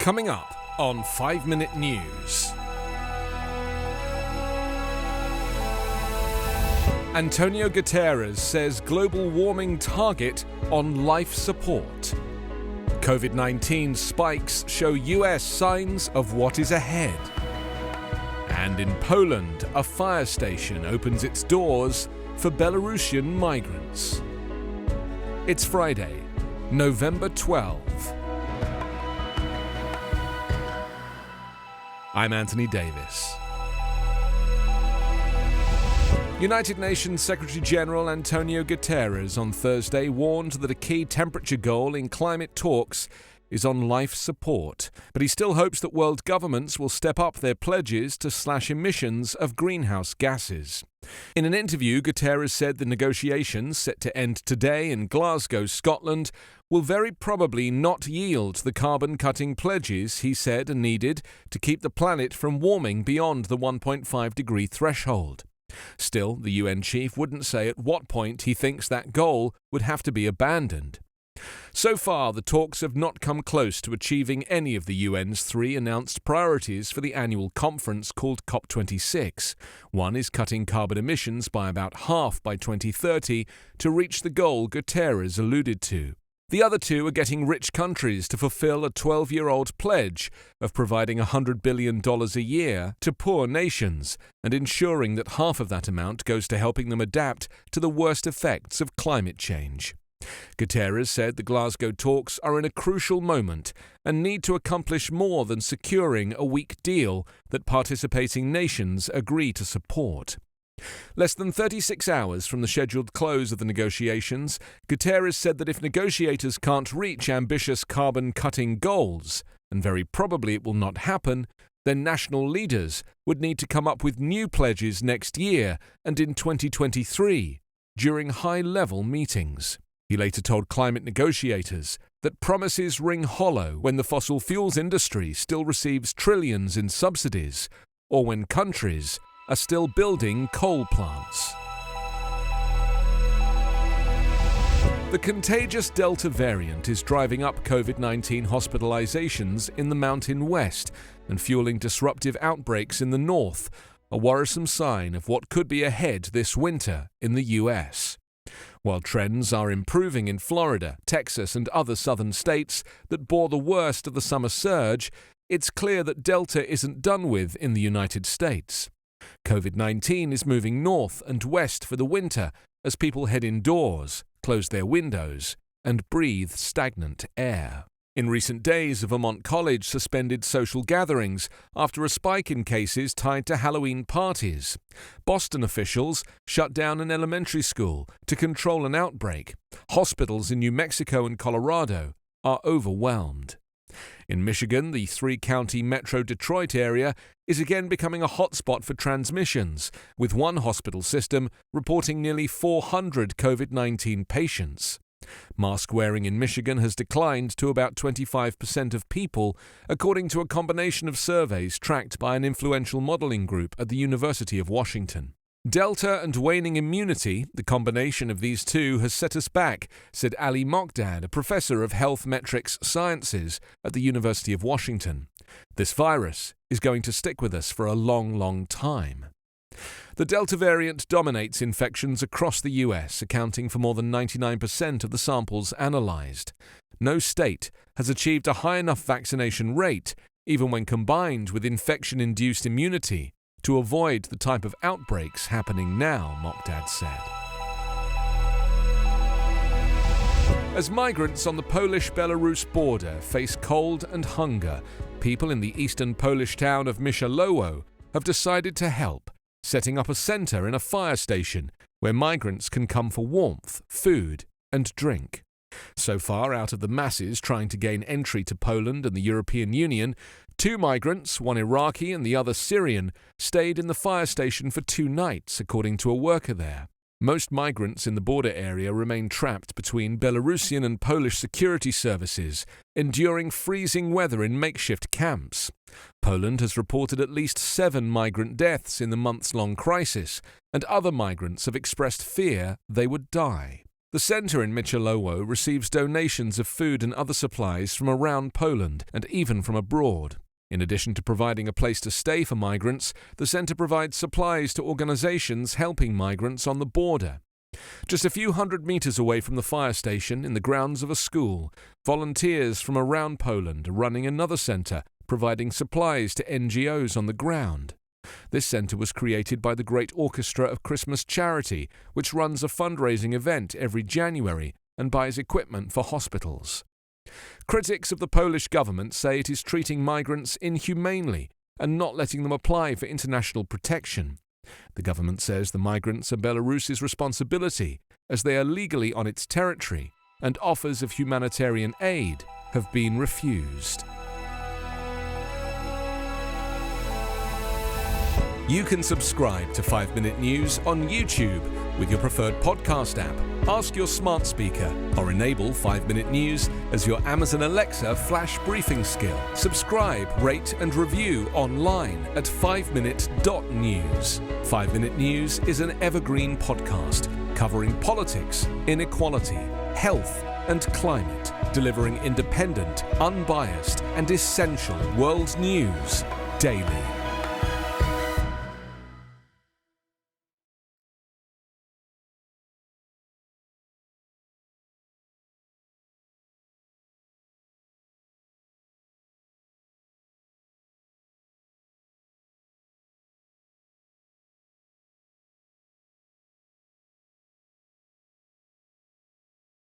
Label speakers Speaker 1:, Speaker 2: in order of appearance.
Speaker 1: Coming up on 5 Minute News. Antonio Guterres says global warming target on life support. COVID-19 spikes show US signs of what is ahead. And in Poland, a fire station opens its doors for Belarusian migrants. It's Friday, November 12. I'm Anthony Davis. United Nations Secretary-General Antonio Guterres on Thursday warned that a key temperature goal in climate talks is on life support, but he still hopes that world governments will step up their pledges to slash emissions of greenhouse gases. In an interview, Guterres said the negotiations, set to end today in Glasgow, Scotland, will very probably not yield the carbon-cutting pledges he said are needed to keep the planet from warming beyond the 1.5-degree threshold. Still, the UN chief wouldn't say at what point he thinks that goal would have to be abandoned. So far, the talks have not come close to achieving any of the UN's 3 announced priorities for the annual conference called COP26. One is cutting carbon emissions by about half by 2030 to reach the goal Guterres alluded to. The other 2 are getting rich countries to fulfill a 12-year-old pledge of providing $100 billion a year to poor nations and ensuring that half of that amount goes to helping them adapt to the worst effects of climate change. Guterres said the Glasgow talks are in a crucial moment and need to accomplish more than securing a weak deal that participating nations agree to support. Less than 36 hours from the scheduled close of the negotiations, Guterres said that if negotiators can't reach ambitious carbon-cutting goals, and very probably it will not happen, then national leaders would need to come up with new pledges next year and in 2023 during high-level meetings. He later told climate negotiators that promises ring hollow when the fossil fuels industry still receives trillions in subsidies, or when countries are still building coal plants. The contagious Delta variant is driving up COVID-19 hospitalizations in the Mountain West and fueling disruptive outbreaks in the North, a worrisome sign of what could be ahead this winter in the US. While trends are improving in Florida, Texas, and other southern states that bore the worst of the summer surge, it's clear that Delta isn't done with in the United States. COVID-19 is moving north and west for the winter as people head indoors, close their windows, and breathe stagnant air. In recent days, a Vermont college suspended social gatherings after a spike in cases tied to Halloween parties. Boston officials shut down an elementary school to control an outbreak. Hospitals in New Mexico and Colorado are overwhelmed. In Michigan, the 3-county Metro Detroit area is again becoming a hotspot for transmissions, with one hospital system reporting nearly 400 COVID-19 patients. Mask wearing in Michigan has declined to about 25% of people, according to a combination of surveys tracked by an influential modeling group at the University of Washington. Delta and waning immunity, the combination of these two, has set us back, said Ali Mokdad, a professor of health metrics sciences at the University of Washington. This virus is going to stick with us for a long, long time. The Delta variant dominates infections across the US, accounting for more than 99% of the samples analyzed. No state has achieved a high enough vaccination rate, even when combined with infection-induced immunity, to avoid the type of outbreaks happening now, Mokdad said. As migrants on the Polish-Belarus border face cold and hunger, people in the eastern Polish town of Michalowo have decided to help, setting up a center in a fire station where migrants can come for warmth, food, and drink. So far, out of the masses trying to gain entry to Poland and the European Union, 2 migrants, one Iraqi and the other Syrian, stayed in the fire station for 2 nights, according to a worker there. Most migrants in the border area remain trapped between Belarusian and Polish security services, enduring freezing weather in makeshift camps. Poland has reported at least 7 migrant deaths in the months-long crisis, and other migrants have expressed fear they would die. The centre in Michalowo receives donations of food and other supplies from around Poland and even from abroad. In addition to providing a place to stay for migrants, the centre provides supplies to organisations helping migrants on the border. Just a few hundred metres away from the fire station, in the grounds of a school, volunteers from around Poland are running another centre, providing supplies to NGOs on the ground. This centre was created by the Great Orchestra of Christmas Charity, which runs a fundraising event every January and buys equipment for hospitals. Critics of the Polish government say it is treating migrants inhumanely and not letting them apply for international protection. The government says the migrants are Belarus's responsibility, as they are legally on its territory, and offers of humanitarian aid have been refused. You can subscribe to 5 Minute News on YouTube with your preferred podcast app. Ask your smart speaker or enable 5 Minute News as your Amazon Alexa flash briefing skill. Subscribe, rate and review online at 5minute.news. 5 Minute News is an Evergreen podcast covering politics, inequality, health and climate, delivering independent, unbiased and essential world news daily.